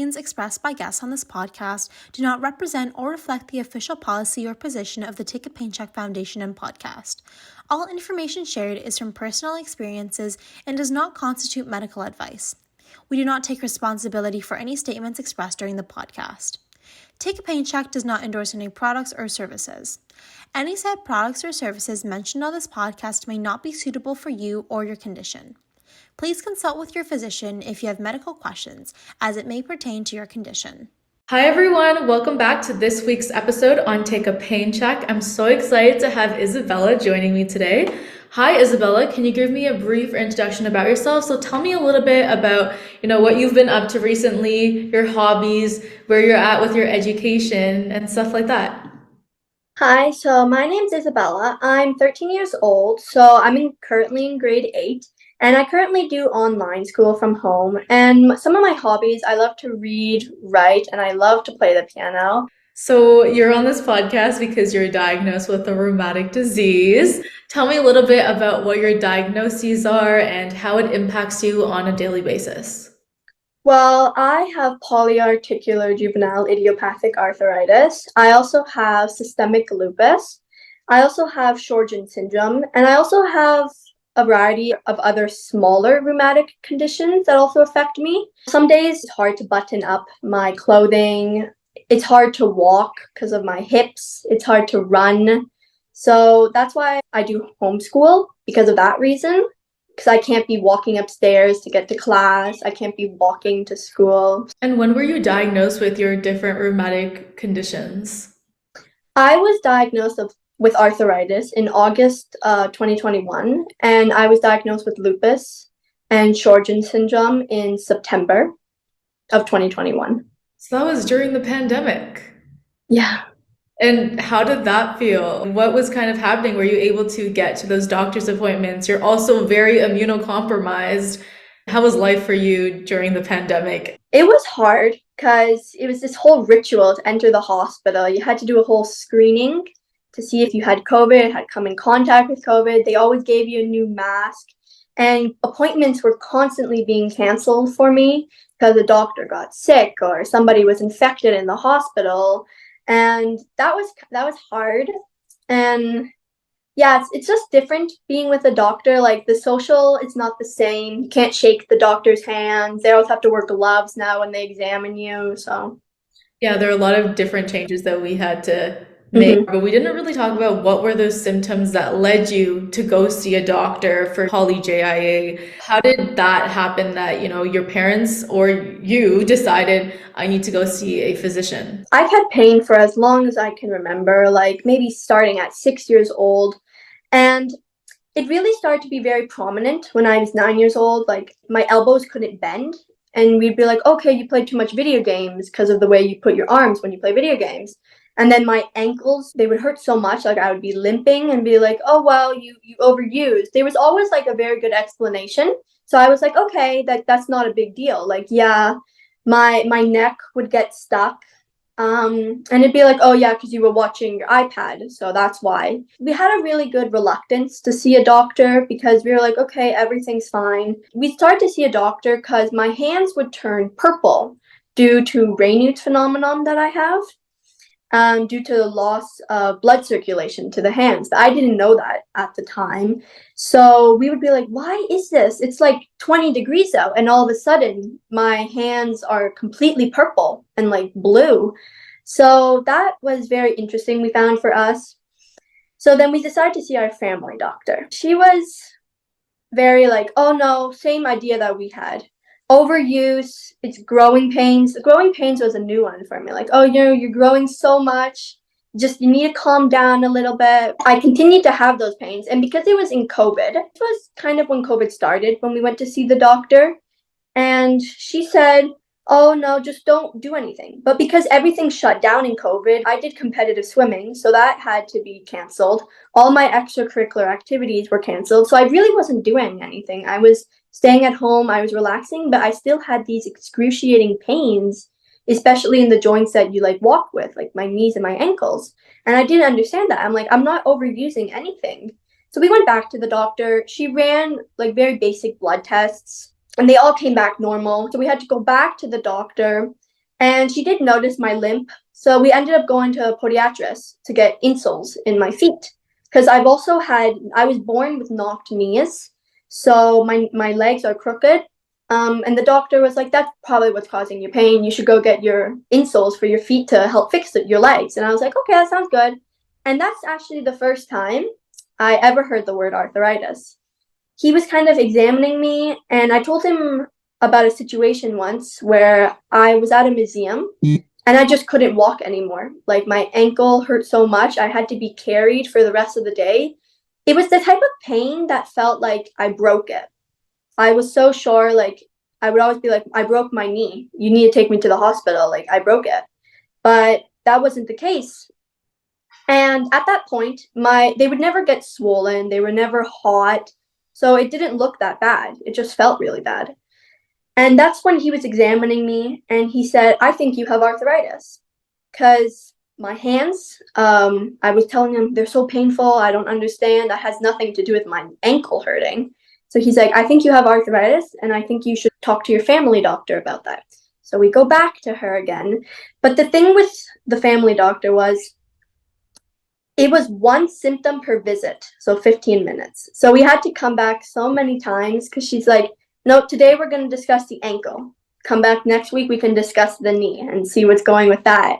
opinions expressed by guests on this podcast do not represent or reflect the official policy or position of the Take a Paycheck Foundation and podcast. All information shared is from personal experiences and does not constitute medical advice. We do not take responsibility for any statements expressed during the podcast. Take a Paycheck does not endorse any products or services. Any said products or services mentioned on this podcast may not be suitable for you or your condition. Please consult with your physician if you have medical questions, as it may pertain to your condition. Hi everyone, welcome back to this week's episode on Take a Pain Check. I'm so excited to have Isabella joining me today. Hi Isabella, can you give me a brief introduction about yourself? So tell me a little bit about, what you've been up to recently, your hobbies, where you're at with your education and stuff like that. Hi, so my name's Isabella. I'm 13 years old, so currently in grade 8, and I currently do online school from home. And some of my hobbies, I love to read, write, and I love to play the piano. So you're on this podcast because you're diagnosed with a rheumatic disease. Tell me a little bit about what your diagnoses are and how it impacts you on a daily basis. Well, I have polyarticular juvenile idiopathic arthritis. I also have systemic lupus. I also have Sjögren's syndrome, and I also have a variety of other smaller rheumatic conditions that also affect me. Some days it's hard to button up my clothing. It's hard to walk because of my hips. It's hard to run. So that's why I do homeschool, because of that reason. Because I can't be walking upstairs to get to class. I can't be walking to school. And when were you diagnosed with your different rheumatic conditions? I was diagnosed with arthritis in August 2021, and I was diagnosed with lupus and Sjögren's syndrome in September of 2021. So that was during the pandemic. Yeah. And how did that feel? What was kind of happening? Were you able to get to those doctor's appointments? You're also very immunocompromised. How was life for you during the pandemic? It was hard because it was this whole ritual to enter the hospital. You had to do a whole screening to see if you had COVID, had come in contact with COVID. They always gave you a new mask. And appointments were constantly being canceled for me because a doctor got sick or somebody was infected in the hospital. And that was hard. And yeah, it's just different being with a doctor. Like the social, it's not the same. You can't shake the doctor's hands. They always have to wear gloves now when they examine you. So yeah, there are a lot of different changes that we had to make, but we didn't really talk about what were those symptoms that led you to go see a doctor for poly-JIA. How did that happen that, your parents or you decided I need to go see a physician? I've had pain for as long as I can remember, like maybe starting at 6 years old. And it really started to be very prominent when I was 9 years old. Like my elbows couldn't bend. And we'd be like, okay, you played too much video games because of the way you put your arms when you play video games. And then my ankles, they would hurt so much, like I would be limping and be like, oh, well, you overused. There was always like a very good explanation. So I was like, okay, that's not a big deal. Like, yeah, my neck would get stuck. And it'd be like, oh, yeah, because you were watching your iPad. So that's why. We had a really good reluctance to see a doctor because we were like, okay, everything's fine. We started to see a doctor because my hands would turn purple due to Raynaud's phenomenon that I have. Due to the loss of blood circulation to the hands. I didn't know that at the time. So we would be like, why is this? It's like 20 degrees out. And all of a sudden, my hands are completely purple and like blue. So that was very interesting, we found, for us. So then we decided to see our family doctor. She was very like, oh no, same idea that we had. Overuse, it's growing pains. Growing pains was a new one for me. Like, oh, you're growing so much. Just you need to calm down a little bit. I continued to have those pains. And because it was in COVID, it was kind of when COVID started, when we went to see the doctor. And she said, oh, no, just don't do anything. But because everything shut down in COVID, I did competitive swimming. So that had to be canceled. All my extracurricular activities were canceled. So I really wasn't doing anything. I was staying at home, I was relaxing, but I still had these excruciating pains, especially in the joints that you like walk with, like my knees and my ankles. And I didn't understand that. I'm like, I'm not overusing anything. So we went back to the doctor. She ran like very basic blood tests and they all came back normal. So we had to go back to the doctor And she did notice my limp. So we ended up going to a podiatrist to get insoles in my feet. Because I was born with knocked knees. So my legs are crooked. And the doctor was like, that's probably what's causing your pain. You should go get your insoles for your feet to help fix your legs. And I was like, okay, that sounds good. And that's actually the first time I ever heard the word arthritis. He was kind of examining me, and I told him about a situation once where I was at a museum and I just couldn't walk anymore. Like my ankle hurt so much, I had to be carried for the rest of the day. It was the type of pain that felt like I broke it. I was so sure, like, I would always be like, I broke my knee. You need to take me to the hospital. Like, I broke it. But that wasn't the case. And at that point, they would never get swollen. They were never hot. So it didn't look that bad. It just felt really bad. And that's when he was examining me and he said, I think you have arthritis. Because my hands, I was telling him they're so painful. I don't understand. That has nothing to do with my ankle hurting. So he's like, I think you have arthritis and I think you should talk to your family doctor about that. So we go back to her again. But the thing with the family doctor was it was one symptom per visit, so 15 minutes. So we had to come back so many times because she's like, no, today we're going to discuss the ankle. Come back next week, we can discuss the knee and see what's going with that.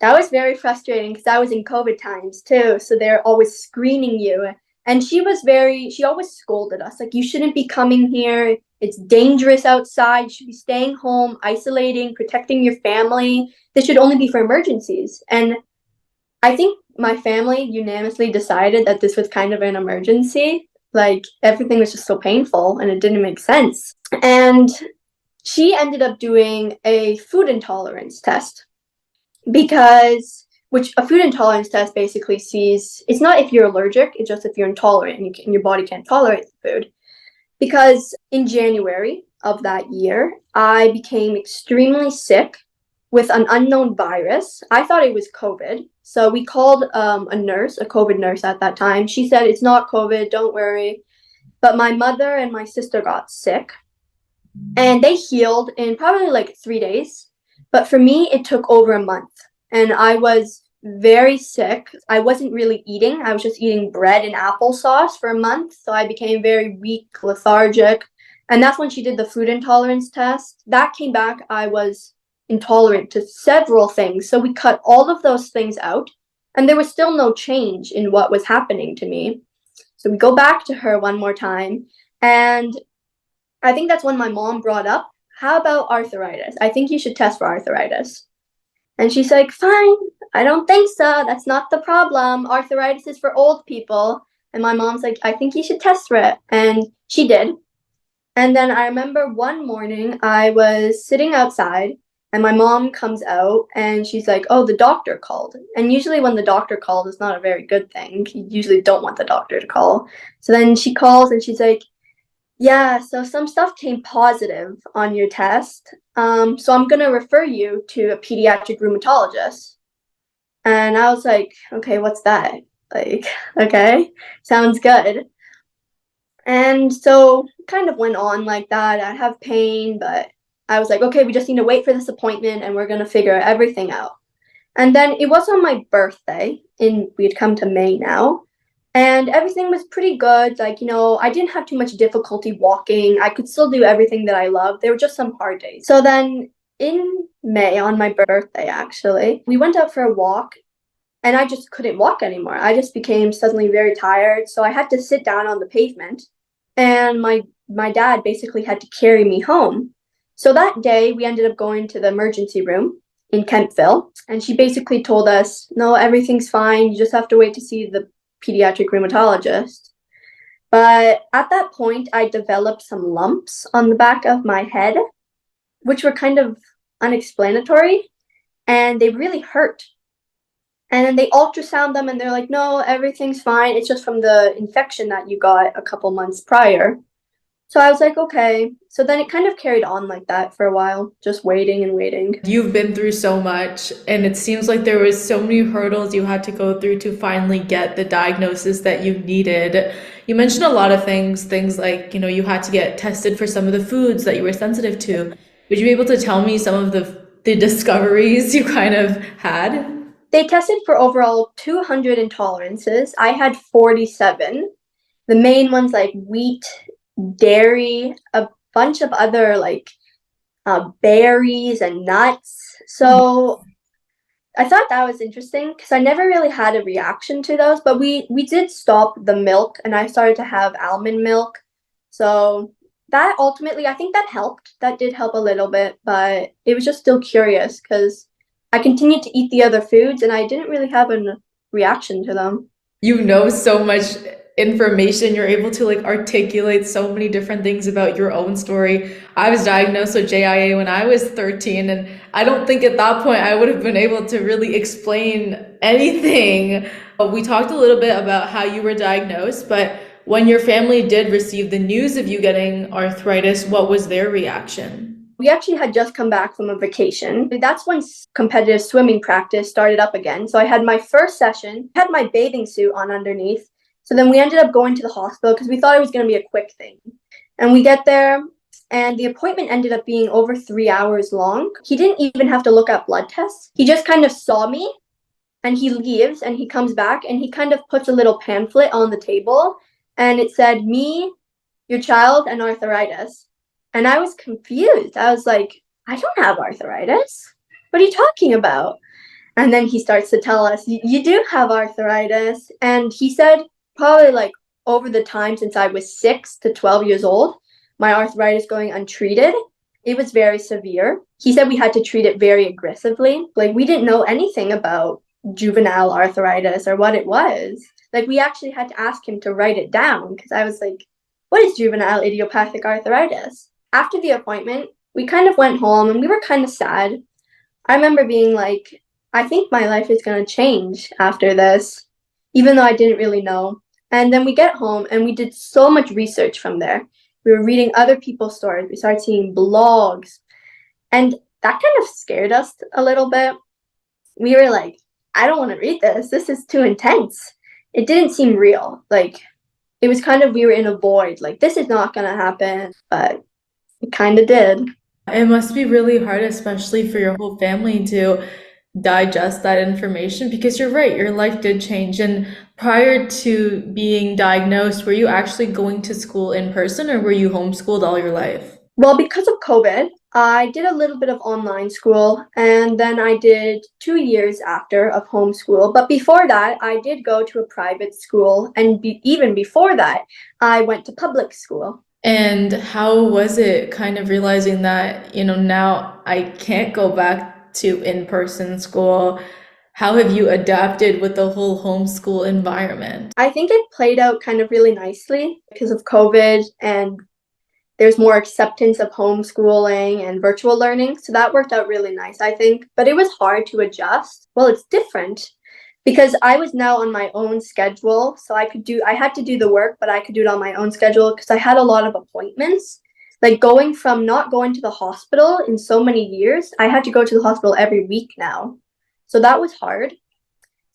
That was very frustrating because I was in COVID times too. So they're always screening you. And she always scolded us. Like, you shouldn't be coming here. It's dangerous outside. You should be staying home, isolating, protecting your family. This should only be for emergencies. And I think my family unanimously decided that this was kind of an emergency. Like, everything was just so painful and it didn't make sense. And she ended up doing a food intolerance test which a food intolerance test basically sees, it's not if you're allergic, it's just if you're intolerant and your body can't tolerate the food. Because in January of that year, I became extremely sick with an unknown virus. I thought it was COVID. So we called a COVID nurse at that time. She said, it's not COVID, don't worry. But my mother and my sister got sick and they healed in probably like 3 days. But for me, it took over a month and I was very sick. I wasn't really eating. I was just eating bread and applesauce for a month. So I became very weak, lethargic. And that's when she did the food intolerance test. That came back, I was intolerant to several things. So we cut all of those things out and there was still no change in what was happening to me. So we go back to her one more time. And I think that's when my mom brought up, how about arthritis? I think you should test for arthritis. And she's like, fine, I don't think so. That's not the problem. Arthritis is for old people. And my mom's like, I think you should test for it. And she did. And then I remember one morning I was sitting outside and my mom comes out and she's like, oh, the doctor called. And usually when the doctor called, it's not a very good thing. You usually don't want the doctor to call. So then she calls and she's like, yeah, so some stuff came positive on your test. So I'm going to refer you to a pediatric rheumatologist. And I was like, okay, what's that? Like, okay, sounds good. And so kind of went on like that. I have pain, but I was like, okay, we just need to wait for this appointment and we're going to figure everything out. And then it was on my birthday we'd come to May now. And everything was pretty good. Like, I didn't have too much difficulty walking. I could still do everything that I loved. There were just some hard days. So then in May, on my birthday, actually, we went out for a walk and I just couldn't walk anymore. I just became suddenly very tired. So I had to sit down on the pavement and my dad basically had to carry me home. So that day we ended up going to the emergency room in Kemptville. And she basically told us, no, everything's fine. You just have to wait to see the pediatric rheumatologist. But at that point, I developed some lumps on the back of my head, which were kind of unexplanatory, and they really hurt. And then they ultrasound them, and they're like, no, everything's fine. It's just from the infection that you got a couple months prior. So I was like, okay. So then it kind of carried on like that for a while, just waiting and waiting. You've been through so much, and it seems like there was so many hurdles you had to go through to finally get the diagnosis that you needed. You mentioned a lot of things like, you had to get tested for some of the foods that you were sensitive to. Would you be able to tell me some of the the discoveries you kind of had? They tested for overall 200 intolerances. I had 47. The main ones like wheat, dairy, a bunch of other like berries and nuts. So I thought that was interesting because I never really had a reaction to those, but we did stop the milk and I started to have almond milk. So that ultimately, I think that helped. That did help a little bit, but it was just still curious because I continued to eat the other foods and I didn't really have a reaction to them. You know so much information. You're able to like articulate so many different things about your own story. I was diagnosed with JIA when I was 13, and I don't think at that point I would have been able to really explain anything. But we talked a little bit about how you were diagnosed, but when your family did receive the news of you getting arthritis, what was their reaction? We actually had just come back from a vacation. That's when competitive swimming practice started up again. So I had my first session, had my bathing suit on underneath. So then we ended up going to the hospital because we thought it was going to be a quick thing. And we get there, and the appointment ended up being over 3 hours long. He didn't even have to look at blood tests. He just kind of saw me, and he leaves, and he comes back, and he kind of puts a little pamphlet on the table, and it said, "Me, your child, and arthritis." And I was confused. I was like, I don't have arthritis. What are you talking about? And then he starts to tell us, you do have arthritis. And he said, probably like over the time since I was 6 to 12 years old, my arthritis going untreated, it was very severe. He said we had to treat it very aggressively. Like we didn't know anything about juvenile arthritis or what it was. Like we actually had to ask him to write it down because I was like, what is juvenile idiopathic arthritis? After the appointment, we kind of went home and we were kind of sad. I remember being like, I think my life is going to change after this, even though I didn't really know. And then we get home and we did so much research from there. We were reading other people's stories. We started seeing blogs. And that kind of scared us a little bit. We were like, I don't want to read this. This is too intense. It didn't seem real. Like, it was kind of, we were in a void. Like, this is not going to happen. But it kind of did. It must be really hard, especially for your whole family to digest that information because you're right, your life did change. And prior to being diagnosed, were you actually going to school in person or were you homeschooled all your life? Well, because of COVID, I did a little bit of online school and then I did 2 years after of homeschool. But before that, I did go to a private school. And even before that, I went to public school. And how was it kind of realizing that, now I can't go back to in-person school? How have you adapted with the whole homeschool environment? I think it played out kind of really nicely because of COVID and there's more acceptance of homeschooling and virtual learning. So that worked out really nice, I think. But it was hard to adjust. Well, it's different because I was now on my own schedule. So I had to do the work, but I could do it on my own schedule because I had a lot of appointments. Like going from not going to the hospital in so many years, I had to go to the hospital every week now. So that was hard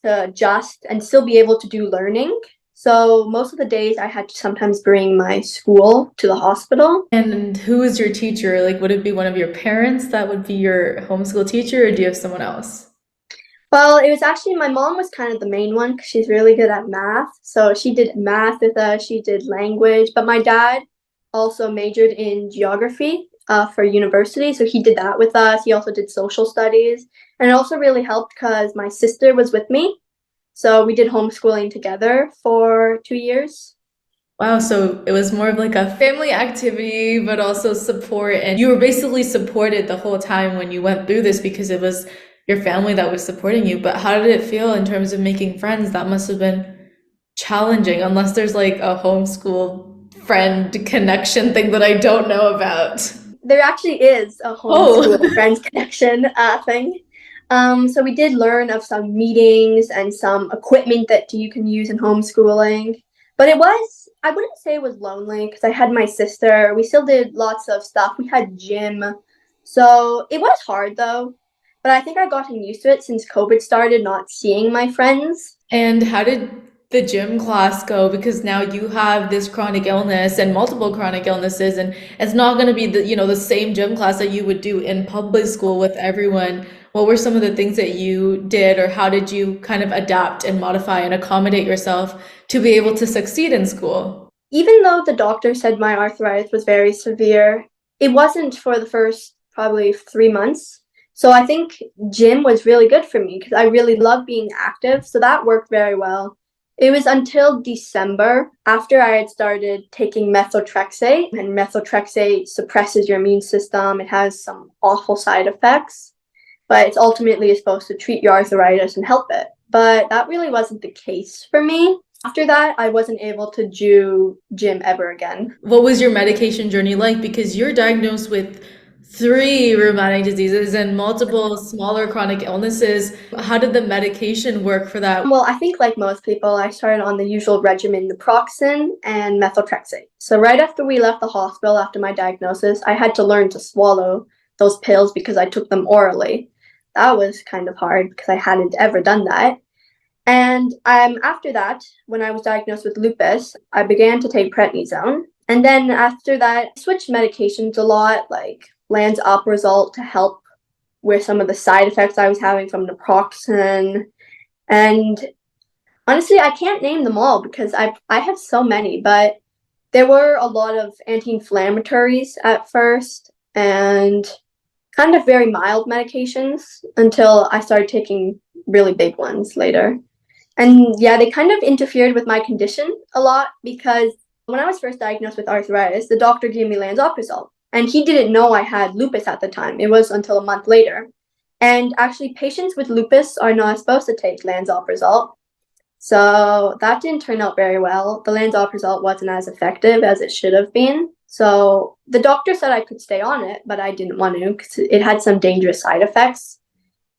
to adjust and still be able to do learning. So most of the days I had to sometimes bring my school to the hospital. And who was your teacher? Like, would it be one of your parents that would be your homeschool teacher, or do you have someone else? Well, it was actually my mom was kind of the main one because she's really good at math. So she did math with us, she did language. But my dad also majored in geography for university. So he did that with us. He also did social studies. And it also really helped because my sister was with me. So we did homeschooling together for 2 years. Wow, so it was more of like a family activity, but also support. And you were basically supported the whole time when you went through this because it was your family that was supporting you. But how did it feel in terms of making friends? That must have been challenging, unless there's like a homeschool friend connection thing that I don't know about. There actually is a homeschool friends connection thing. So we did learn of some meetings and some equipment that you can use in homeschooling. But I wouldn't say it was lonely because I had my sister. We still did lots of stuff. We had gym. So it was hard though. But I think I've gotten used to it since COVID started, not seeing my friends. And how did the gym class go, because now you have this chronic illness and multiple chronic illnesses, and it's not going to be the same gym class that you would do in public school with everyone. What were some of the things that you did, or how did you kind of adapt and modify and accommodate yourself to be able to succeed in school? Even though the doctor said my arthritis was very severe, it wasn't for the first probably 3 months. So I think gym was really good for me because I really love being active. So that worked very well. It was until December after I had started taking methotrexate, and methotrexate suppresses your immune system. It has some awful side effects, but it's ultimately supposed to treat your arthritis and help it. But that really wasn't the case for me. After that, I wasn't able to do gym ever again. What was your medication journey like? Because you're diagnosed with three rheumatic diseases and multiple smaller chronic illnesses. How did the medication work for that? Well, I think like most people, I started on the usual regimen, naproxen and methotrexate. So right after we left the hospital, after my diagnosis, I had to learn to swallow those pills because I took them orally. That was kind of hard because I hadn't ever done that. And after that, when I was diagnosed with lupus, I began to take prednisone. And then after that, I switched medications a lot, like lansoprazole to help with some of the side effects I was having from naproxen. And honestly, I can't name them all because I have so many, but there were a lot of anti-inflammatories at first and kind of very mild medications until I started taking really big ones later. And yeah, they kind of interfered with my condition a lot because when I was first diagnosed with arthritis, the doctor gave me lansoprazole. And he didn't know I had lupus at the time. It was until a month later. And actually, patients with lupus are not supposed to take lansoprazole. So that didn't turn out very well. The lansoprazole wasn't as effective as it should have been. So the doctor said I could stay on it, but I didn't want to because it had some dangerous side effects.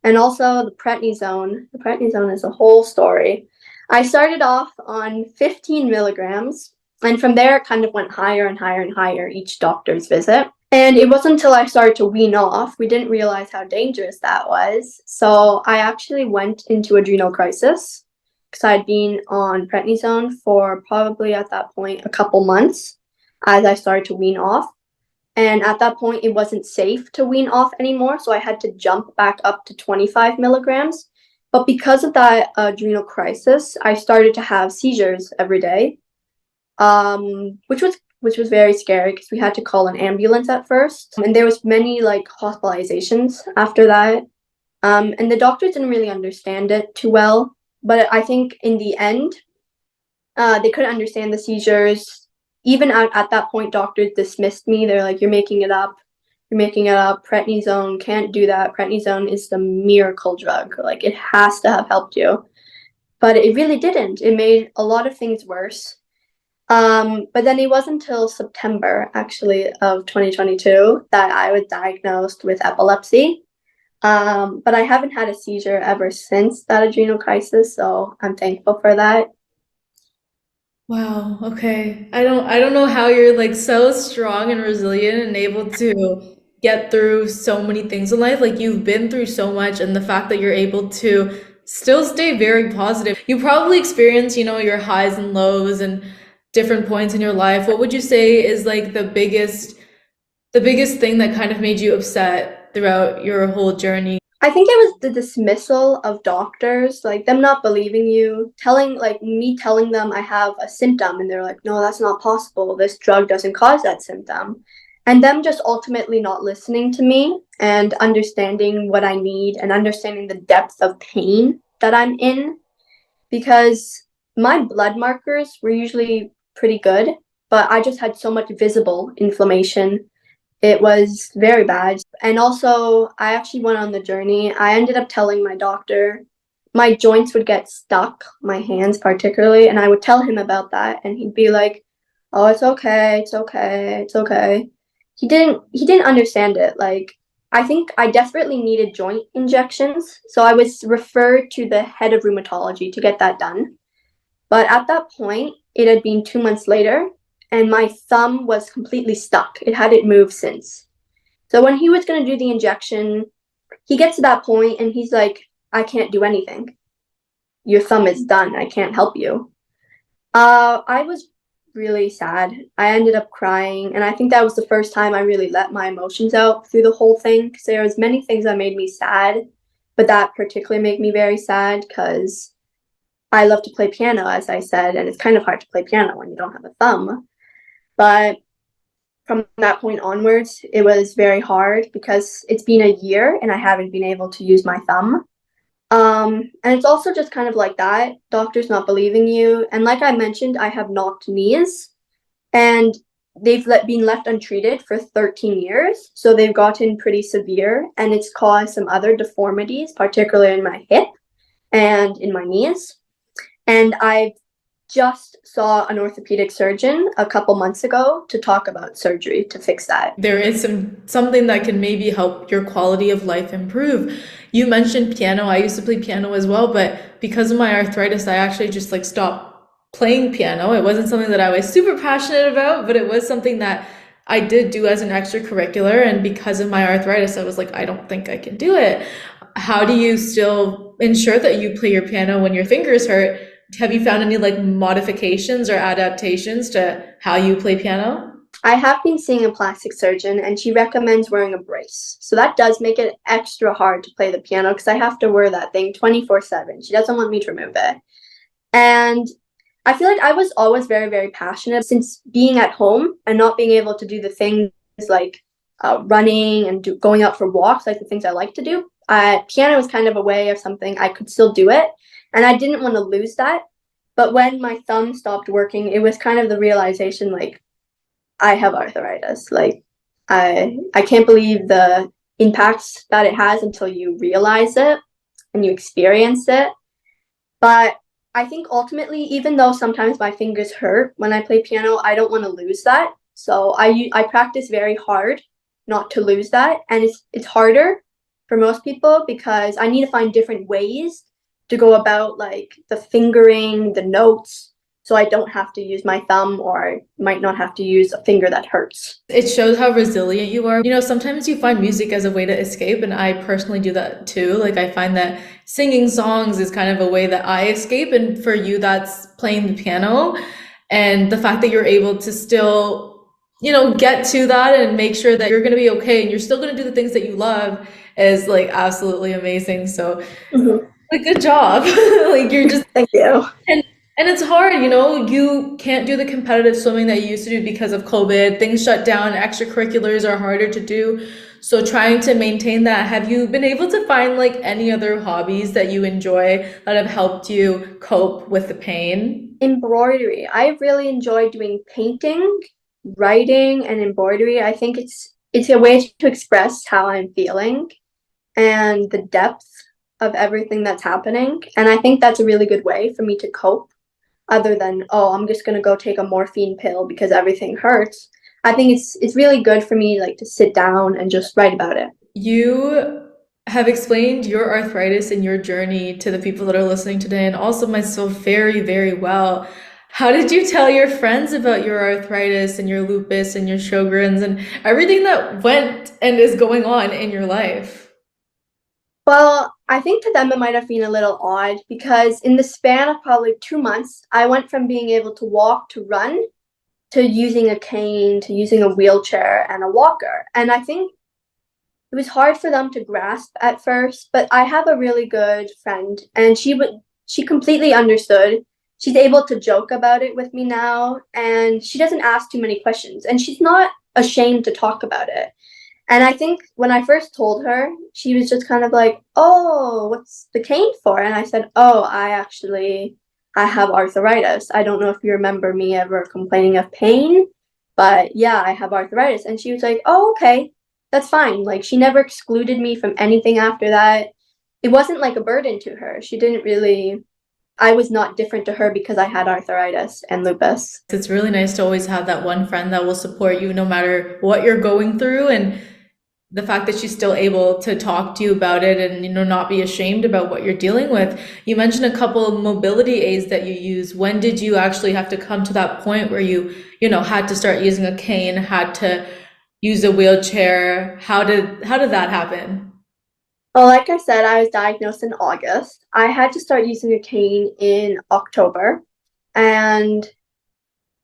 And also the prednisone. The prednisone is a whole story. I started off on 15 milligrams, and from there it kind of went higher and higher and higher each doctor's visit. And it wasn't until I started to wean off, we didn't realize how dangerous that was. So I actually went into adrenal crisis because I'd been on prednisone for probably at that point a couple months as I started to wean off. And at that point, it wasn't safe to wean off anymore, so I had to jump back up to 25 milligrams. But because of that adrenal crisis, I started to have seizures every day, which was very scary because we had to call an ambulance at first, and there was many like hospitalizations after that. And the doctors didn't really understand it too well, but I think in the end, they couldn't understand the seizures. Even at that point, doctors dismissed me. They're like, you're making it up. You're making it up. Prednisone can't do that. Prednisone is the miracle drug. Like, it has to have helped you. But it really didn't. It made a lot of things worse. But then it wasn't until September, actually, of 2022 that I was diagnosed with epilepsy. But I haven't had a seizure ever since that adrenal crisis, so I'm thankful for that. Wow, okay. I don't know how you're like so strong and resilient and able to get through so many things in life. Like you've been through so much, and the fact that you're able to still stay very positive. You probably experience, your highs and lows and different points in your life. What would you say is like the biggest thing that kind of made you upset throughout your whole journey? I think it was the dismissal of doctors, like them not believing you, me telling them I have a symptom, and they're like, no, that's not possible. This drug doesn't cause that symptom. And them just ultimately not listening to me and understanding what I need and understanding the depth of pain that I'm in. Because my blood markers were usually pretty good, but I just had so much visible inflammation. It was very bad. And also, I actually went on the journey. I ended up telling my doctor my joints would get stuck, my hands particularly, and I would tell him about that, and he'd be like, "Oh, it's okay, it's okay, it's okay." He didn't understand it. Like, I think I desperately needed joint injections, so I was referred to the head of rheumatology to get that done. But at that point, it had been 2 months later, and my thumb was completely stuck. It hadn't moved since. So when he was going to do the injection, he gets to that point and he's like, I can't do anything. Your thumb is done. I can't help you. I was really sad. I ended up crying, and I think that was the first time I really let my emotions out through the whole thing. Because there was many things that made me sad, but that particularly made me very sad because I love to play piano, as I said, and it's kind of hard to play piano when you don't have a thumb. But from that point onwards, it was very hard because it's been a year and I haven't been able to use my thumb. And it's also just kind of like that, doctors not believing you. And like I mentioned, I have knocked knees and they've been left untreated for 13 years. So they've gotten pretty severe and it's caused some other deformities, particularly in my hip and in my knees. And I just saw an orthopedic surgeon a couple months ago to talk about surgery to fix that. There is something that can maybe help your quality of life improve. You mentioned piano. I used to play piano as well, but because of my arthritis, I actually just like stopped playing piano. It wasn't something that I was super passionate about, but it was something that I did do as an extracurricular. And because of my arthritis, I was like, I don't think I can do it. How do you still ensure that you play your piano when your fingers hurt? Have you found any like modifications or adaptations to how you play piano? I have been seeing a plastic surgeon and she recommends wearing a brace. So that does make it extra hard to play the piano because I have to wear that thing 24/7. She doesn't want me to remove it. And I feel like I was always very, very passionate since being at home and not being able to do the things like running and going out for walks, like the things I like to do. Piano was kind of a way of something I could still do it. And I didn't want to lose that. But when my thumb stopped working, it was kind of the realization like, I have arthritis. Like, I can't believe the impacts that it has until you realize it and you experience it. But I think ultimately, even though sometimes my fingers hurt when I play piano, I don't want to lose that. So I practice very hard not to lose that, and it's harder for most people because I need to find different ways to go about like the fingering, the notes, so I don't have to use my thumb or might not have to use a finger that hurts. It shows how resilient you are. You know, sometimes you find music as a way to escape, and I personally do that too. Like, I find that singing songs is kind of a way that I escape, and for you, that's playing the piano. And the fact that you're able to still, get to that and make sure that you're going to be okay and you're still going to do the things that you love is like absolutely amazing. So, Mhm. like, good job. Like, you're just Thank you. and it's hard, you can't do the competitive swimming that you used to do because of COVID. Things shut down, extracurriculars are harder to do. So trying to maintain that, have you been able to find like any other hobbies that you enjoy that have helped you cope with the pain? Embroidery. I really enjoy doing painting, writing, and embroidery. I think it's a way to express how I'm feeling and the depth of everything that's happening. And I think that's a really good way for me to cope, other than, oh, I'm just gonna go take a morphine pill because everything hurts. I think it's really good for me like to sit down and just write about it. You have explained your arthritis and your journey to the people that are listening today and also myself very, very well. How did you tell your friends about your arthritis and your lupus and your Sjogren's and everything that went and is going on in your life? Well, I think to them it might have been a little odd because in the span of probably 2 months, I went from being able to walk to run to using a cane to using a wheelchair and a walker. And I think it was hard for them to grasp at first, but I have a really good friend and she completely understood. She's able to joke about it with me now and she doesn't ask too many questions and she's not ashamed to talk about it. And I think when I first told her, she was just kind of like, "Oh, what's the cane for?" And I said, "Oh, I have arthritis. I don't know if you remember me ever complaining of pain, but yeah, I have arthritis." And she was like, "Oh, okay. That's fine." Like she never excluded me from anything after that. It wasn't like a burden to her. She didn't really I was not different to her because I had arthritis and lupus. It's really nice to always have that one friend that will support you no matter what you're going through, and the fact that she's still able to talk to you about it and not be ashamed about what you're dealing with. You mentioned a couple of mobility aids that you use. When did you actually have to come to that point where you had to start using a cane, had to use a wheelchair? How did that happen? Well, like I said, I was diagnosed in August. I had to start using a cane in October. And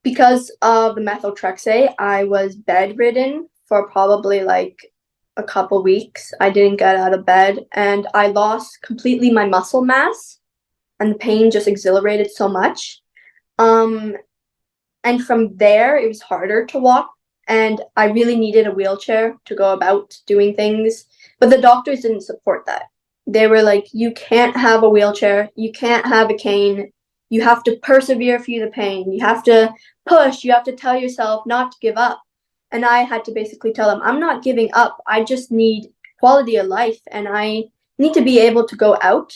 because of the methotrexate, I was bedridden for probably like a couple weeks. I didn't get out of bed and I lost completely my muscle mass and the pain just exhilarated so much. Um, and from there, it was harder to walk and I really needed a wheelchair to go about doing things. But the doctors didn't support that. They were like, you can't have a wheelchair, you can't have a cane, you have to persevere through the pain, you have to push, you have to tell yourself not to give up. And I had to basically tell them, I'm not giving up. I just need quality of life and I need to be able to go out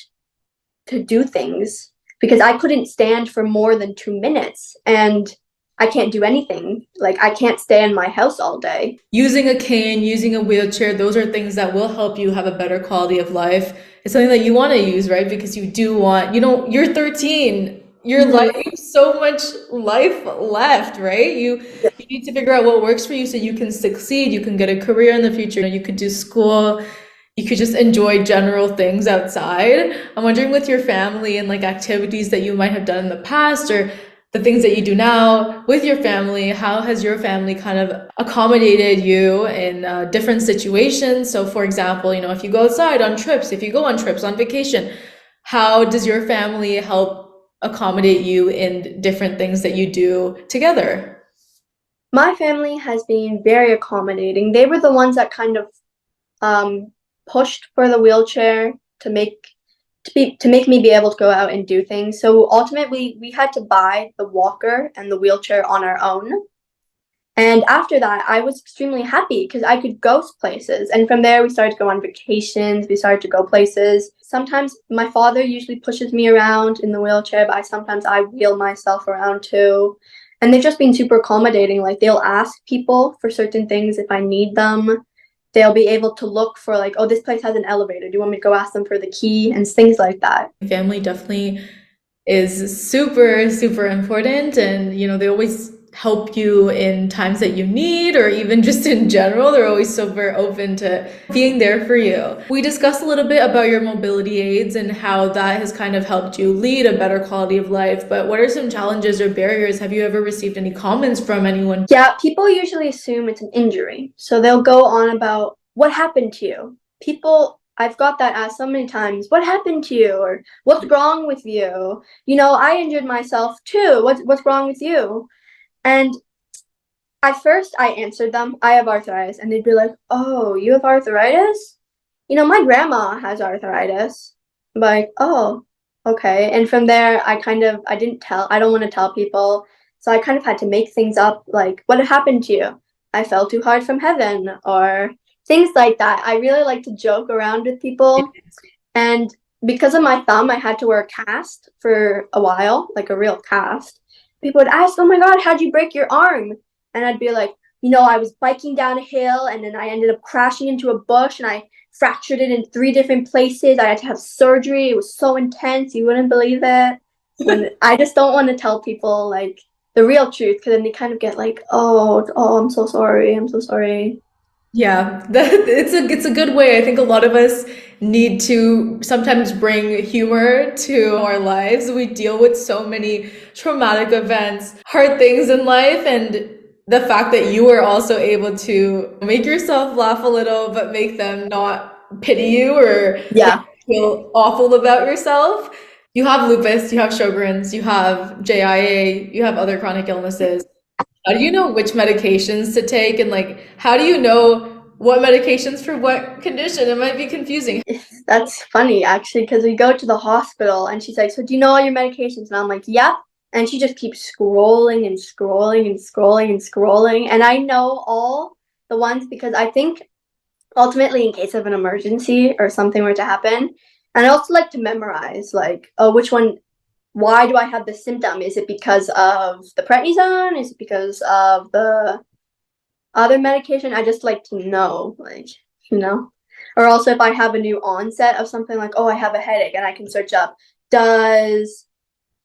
to do things because I couldn't stand for more than 2 minutes and I can't do anything. Like I can't stay in my house all day. Using a cane, using a wheelchair, those are things that will help you have a better quality of life. It's something that you want to use, right? Because you do want, you're 13. Your life, you have so much life left, right? You need to figure out what works for you so you can succeed, you can get a career in the future, you could do school, you could just enjoy general things outside. I'm wondering with your family and like activities that you might have done in the past or the things that you do now with your family, how has your family kind of accommodated you in different situations? So for example, if you go outside on trips, if you go on trips on vacation, how does your family help accommodate you in different things that you do together? My family has been very accommodating. They were the ones that kind of pushed for the wheelchair to make me be able to go out and do things. So ultimately, we had to buy the walker and the wheelchair on our own. And after that, I was extremely happy because I could go places. And from there, we started to go on vacations. We started to go places. Sometimes my father usually pushes me around in the wheelchair, but sometimes I wheel myself around too. And they've just been super accommodating. Like they'll ask people for certain things if I need them. They'll be able to look for like, oh, this place has an elevator. Do you want me to go ask them for the key and things like that? Family definitely is super, super important. And, they always help you in times that you need, or even just in general. They're always super open to being there for you. We discussed a little bit about your mobility aids and how that has kind of helped you lead a better quality of life. But what are some challenges or barriers? Have you ever received any comments from anyone? Yeah, people usually assume it's an injury. So they'll go on about what happened to you. I've got that asked so many times. What happened to you? Or what's wrong with you? I injured myself too. What's wrong with you? And at first I answered them, I have arthritis. And they'd be like, oh, you have arthritis? My grandma has arthritis. I'm like, oh, okay. And from there, I don't want to tell people. So I kind of had to make things up, like, what happened to you? I fell too hard from heaven, or things like that. I really like to joke around with people. And because of my thumb, I had to wear a cast for a while, like a real cast. People would ask, oh my God, how'd you break your arm? And I'd be like, I was biking down a hill and then I ended up crashing into a bush and I fractured it in 3 different places. I had to have surgery. It was so intense. You wouldn't believe it. And I just don't want to tell people like the real truth because then they kind of get like, oh, I'm so sorry. I'm so sorry. Yeah, it's a good way. I think a lot of us need to sometimes bring humor to our lives. We deal with so many traumatic events, hard things in life, and the fact that you are also able to make yourself laugh a little, but make them not pity you or Yeah. feel awful about yourself. You have lupus, you have Sjogren's, you have JIA, you have other chronic illnesses. How do you know which medications to take and like how do you know what medications for what condition? It might be confusing. That's funny actually because we go to the hospital and she's like, so do you know all your medications? And I'm like, yep. And she just keeps scrolling and scrolling and scrolling and scrolling. And I know all the ones because I think ultimately in case of an emergency or something were to happen. And I also like to memorize like, oh, which one, why do I have this symptom? Is it because of the prednisone? Is it because of the other medication? I just like to know, like, Or also if I have a new onset of something like, oh, I have a headache and I can search up, does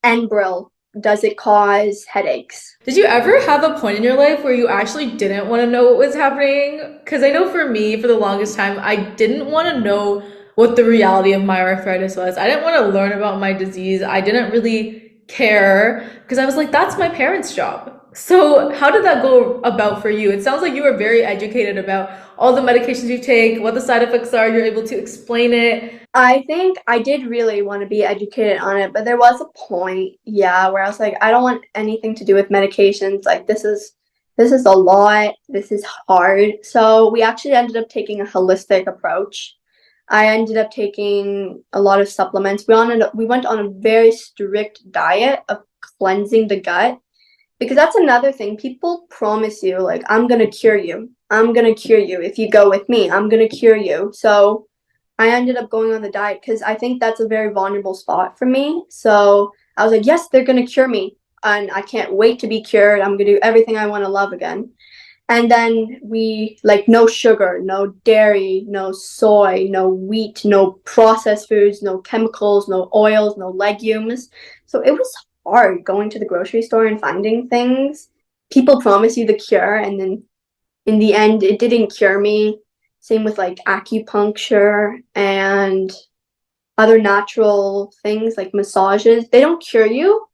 Enbrel, does it cause headaches? Did you ever have a point in your life where you actually didn't want to know what was happening? Because I know for me, for the longest time, I didn't want to know what the reality of my arthritis was. I didn't want to learn about my disease. I didn't really care because I was like, that's my parents' job. So, how did that go about for you? It sounds like you were very educated about all the medications you take, what the side effects are, you're able to explain it. I think I did really want to be educated on it, but there was a point, yeah, where I was like, I don't want anything to do with medications. Like this is a lot. This is hard. So we actually ended up taking a holistic approach. I ended up taking a lot of supplements. We went on a very strict diet of cleansing the gut because that's another thing. People promise you like I'm going to cure you. I'm going to cure you if you go with me. I'm going to cure you. So I ended up going on the diet because I think that's a very vulnerable spot for me. So I was like, yes, they're going to cure me. And I can't wait to be cured. I'm going to do everything I want to love again. And then we like no sugar, no dairy, no soy, no wheat, no processed foods, no chemicals, no oils, no legumes. So it was hard going to the grocery store and finding things. People promise you the cure, and then in the end, it didn't cure me. Same with like acupuncture and other natural things like massages. They don't cure you,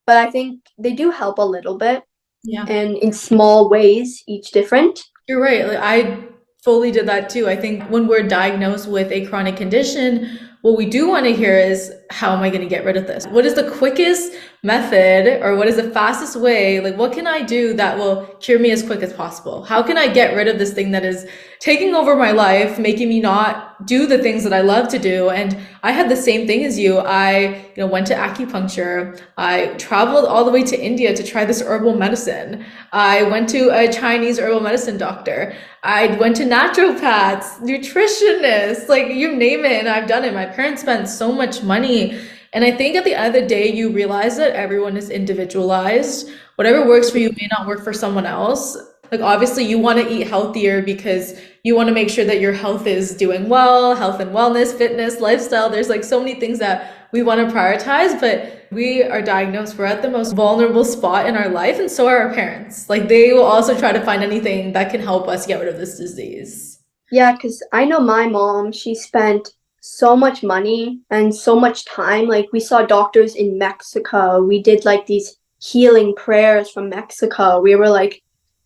but I think they do help a little bit Yeah. and in small ways, each different. You're right. Like I fully did that too. I think when we're diagnosed with a chronic condition, what we do want to hear is how am I going to get rid of this? What is the quickest method or what is the fastest way? Like what can I do that will cure me as quick as possible? How can I get rid of this thing that is taking over my life, making me not do the things that I love to do? And I had the same thing as you. I went to acupuncture. I traveled all the way to India to try this herbal medicine. I went to a Chinese herbal medicine doctor. I went to naturopaths, nutritionists, like you name it, and I've done it. My parents spent so much money. And I think at the end of the day, you realize that everyone is individualized. Whatever works for you may not work for someone else. Like, obviously, you want to eat healthier because you want to make sure that your health is doing well, health and wellness, fitness, lifestyle. There's like so many things that we want to prioritize, but we are diagnosed, we're at the most vulnerable spot in our life, and so are our parents. Like, they will also try to find anything that can help us get rid of this disease. Yeah, because I know my mom, she spent so much money and so much time. Like, we saw doctors in Mexico. We did like these healing prayers from Mexico. We were like,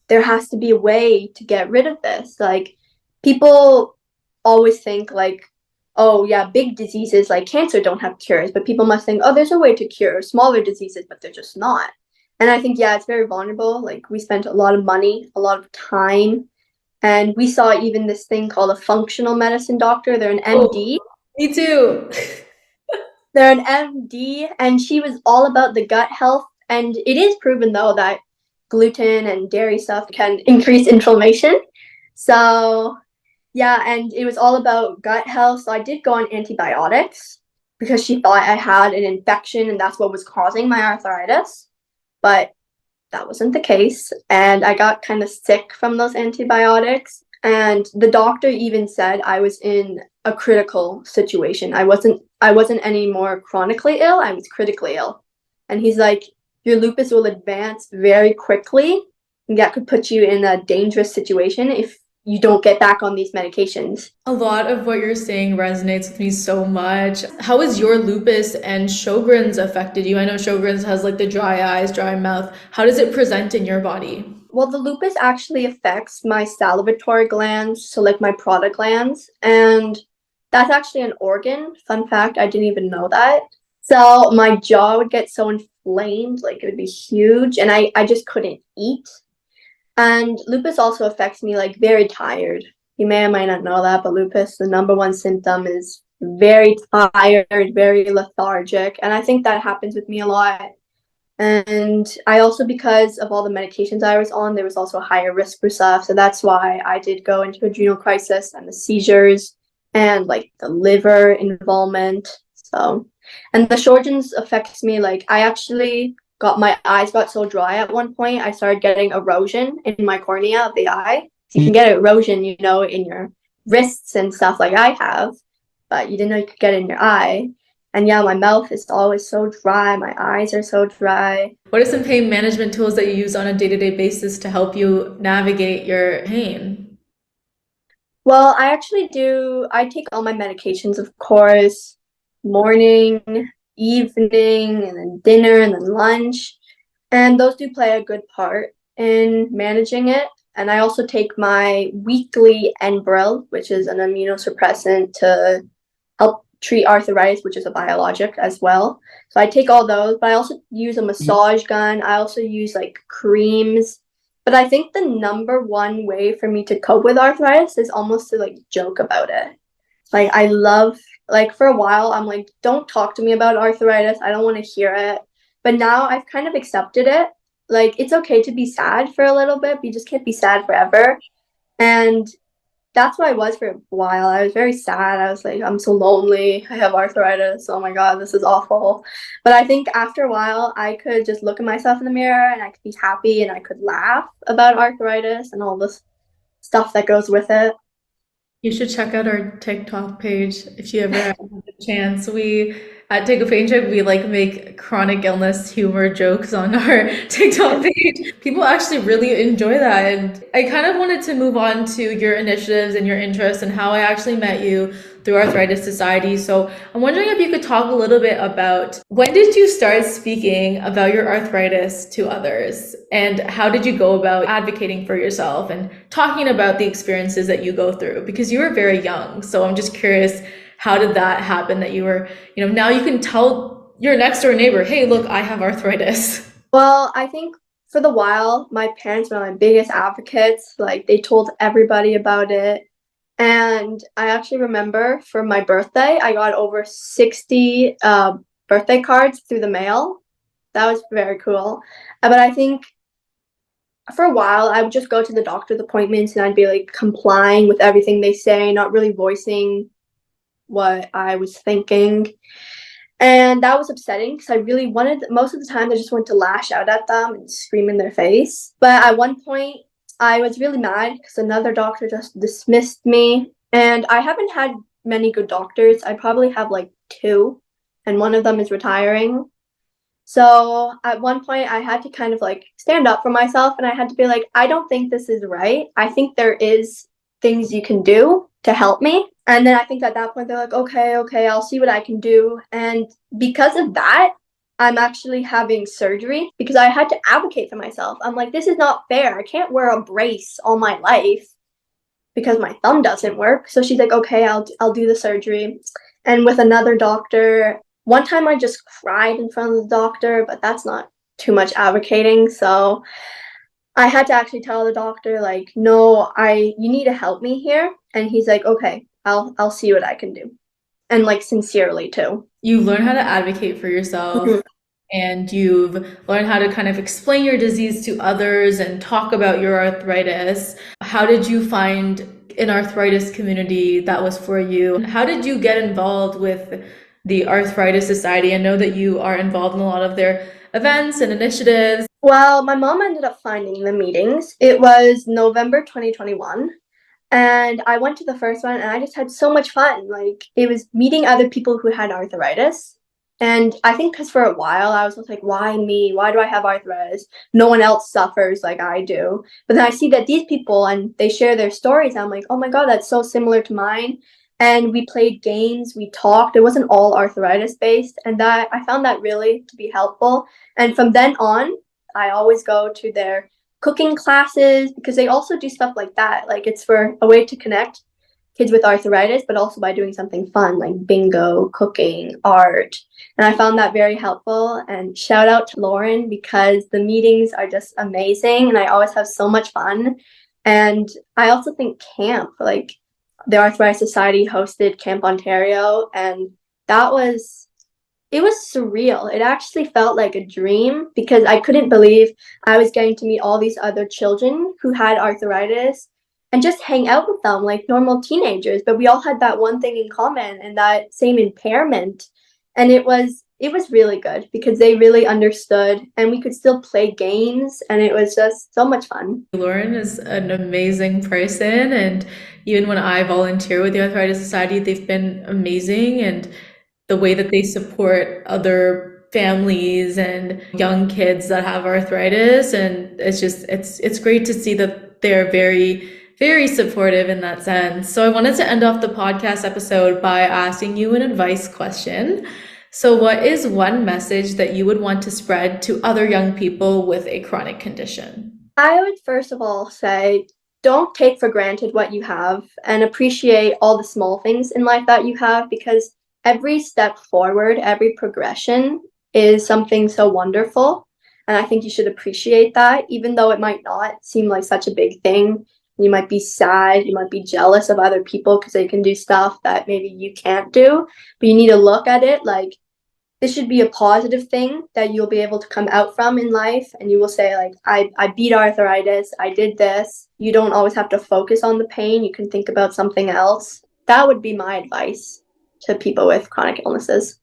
there has to be a way to get rid of this. Like, people always think like, oh yeah, big diseases like cancer don't have cures, but people must think, oh, there's a way to cure smaller diseases, but they're just not. And I think, yeah, it's very vulnerable. Like, we spent a lot of money, a lot of time, and we saw even this thing called a functional medicine doctor. They're an Oh, MD. me too. They're an MD, and she was all about the gut health. And it is proven though that gluten and dairy stuff can increase inflammation. So yeah, and it was all about gut health. So I did go on antibiotics because she thought I had an infection and that's what was causing my arthritis. But that wasn't the case. And I got kind of sick from those antibiotics. And the doctor even said I was in a critical situation. I wasn't any more chronically ill, I was critically ill. And he's like, your lupus will advance very quickly, and that could put you in a dangerous situation if you don't get back on these medications. A lot of what you're saying resonates with me so much. How has your lupus and Sjogren's affected you? I know Sjogren's has like the dry eyes, dry mouth. How does it present in your body? Well, the lupus actually affects my salivatory glands, so like my product glands, and that's actually an organ. Fun fact, I didn't even know that. So my jaw would get so inflamed, like it would be huge, and I just couldn't eat. And lupus also affects me like very tired. You may or may not know that, but lupus, the number one symptom is very tired, very lethargic, and I think that happens with me a lot. And I also, because of all the medications I was on, there was also a higher risk for stuff. So that's why I did go into adrenal crisis and the seizures and like the liver involvement. So, and the Sjogren's affects me. Like, I actually got my eyes got so dry at one point, I started getting erosion in my cornea of the eye. So you can get erosion, in your wrists and stuff like I have, but you didn't know you could get it in your eye. And yeah, my mouth is always so dry. My eyes are so dry. What are some pain management tools that you use on a day-to-day basis to help you navigate your pain? Well, I take all my medications, of course, morning, evening and then dinner and then lunch. And those do play a good part in managing it. And I also take my weekly Enbrel, which is an immunosuppressant to help treat arthritis, which is a biologic as well. So I take all those, but I also use a massage gun. I also use like creams. But I think the number one way for me to cope with arthritis is almost to like joke about it. Like I love, like for a while, I'm like, don't talk to me about arthritis. I don't want to hear it. But now I've kind of accepted it. Like it's okay to be sad for a little bit, but you just can't be sad forever. And that's what I was for a while. I was very sad. I was like, I'm so lonely. I have arthritis. Oh my God, this is awful. But I think after a while, I could just look at myself in the mirror and I could be happy and I could laugh about arthritis and all this stuff that goes with it. You should check out our TikTok page if you ever have a chance. We at Take a Pain Check, we like make chronic illness humor jokes on our TikTok page. People actually really enjoy that. And I kind of wanted to move on to your initiatives and your interests and how I actually met you through Arthritis Society. So I'm wondering if you could talk a little bit about when did you start speaking about your arthritis to others? And how did you go about advocating for yourself and talking about the experiences that you go through? Because you were very young. So I'm just curious, how did that happen that you were, now you can tell your next door neighbor, hey, look, I have arthritis. Well, I think for the while, my parents were my biggest advocates. Like they told everybody about it. And I actually remember for my birthday, I got over 60 birthday cards through the mail. That was very cool. But I think for a while, I would just go to the doctor's appointments and I'd be like complying with everything they say, not really voicing what I was thinking. And that was upsetting because I really wanted, most of the time, I just wanted to lash out at them and scream in their face. But at one point, I was really mad because another doctor just dismissed me. And I haven't had many good doctors. I probably have like two, and one of them is retiring. So at one point, I had to kind of like stand up for myself and I had to be like, I don't think this is right. I think there is things you can do to help me. And then I think at that point, they're like, okay, I'll see what I can do. And because of that, I'm actually having surgery because I had to advocate for myself. I'm like, this is not fair. I can't wear a brace all my life because my thumb doesn't work. So she's like, okay, I'll do the surgery. And with another doctor, one time I just cried in front of the doctor, but that's not too much advocating. So I had to actually tell the doctor, like, no, you need to help me here. And he's like, okay, I'll see what I can do. And like sincerely too. You learn how to advocate for yourself. Mhm. And you've learned how to kind of explain your disease to others and talk about your arthritis. How did you find an arthritis community that was for you? How did you get involved with the Arthritis Society? I know that you are involved in a lot of their events and initiatives. Well, my mom ended up finding the meetings. It was November 2021. And I went to the first one and I just had so much fun. Like it was meeting other people who had arthritis. And I think because for a while I was just like, why me? Why do I have arthritis? No one else suffers like I do. But then I see that these people and they share their stories. I'm like, oh my God, that's so similar to mine. And we played games, we talked. It wasn't all arthritis based. And that I found that really to be helpful. And from then on, I always go to their cooking classes because they also do stuff like that. Like it's for a way to connect kids with arthritis, but also by doing something fun like bingo, cooking, art. And I found that very helpful. And shout out to Lauren because the meetings are just amazing and I always have so much fun. And I also think camp, like the Arthritis Society hosted Camp Ontario, and it was surreal. It actually felt like a dream because I couldn't believe I was getting to meet all these other children who had arthritis and just hang out with them like normal teenagers. But we all had that one thing in common and that same impairment. And it was really good because they really understood and we could still play games and it was just so much fun. Lauren is an amazing person. And even when I volunteer with the Arthritis Society, they've been amazing. And the way that they support other families and young kids that have arthritis. And it's great to see that they're very, very supportive in that sense. So I wanted to end off the podcast episode by asking you an advice question. So, what is one message that you would want to spread to other young people with a chronic condition? I would first of all say, don't take for granted what you have and appreciate all the small things in life that you have, because every step forward, every progression is something so wonderful. And I think you should appreciate that, even though it might not seem like such a big thing. You might be sad, you might be jealous of other people because they can do stuff that maybe you can't do, but you need to look at it like this should be a positive thing that you'll be able to come out from in life, and you will say like, I beat arthritis, I did this. You don't always have to focus on the pain, you can think about something else. That would be my advice to people with chronic illnesses.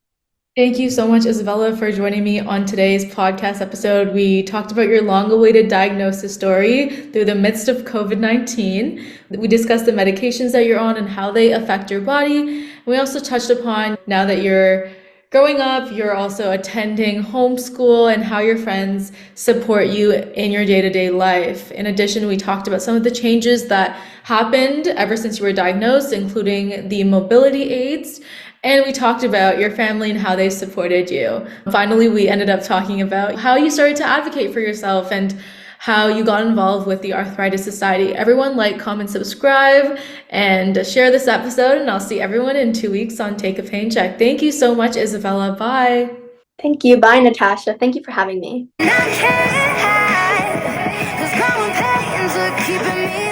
Thank you so much, Isabella, for joining me on today's podcast episode. We talked about your long-awaited diagnosis story through the midst of COVID-19. We discussed the medications that you're on and how they affect your body. We also touched upon, now that you're growing up, you're also attending homeschool and how your friends support you in your day-to-day life. In addition, we talked about some of the changes that happened ever since you were diagnosed, including the mobility aids. And we talked about your family and how they supported you. Finally, we ended up talking about how you started to advocate for yourself and how you got involved with the Arthritis Society. Everyone like, comment, subscribe, and share this episode. And I'll see everyone in 2 weeks on Take a Pain Check. Thank you so much, Isabella. Bye. Thank you. Bye, Natasha. Thank you for having me. I can't hide, 'cause growing pains are keeping me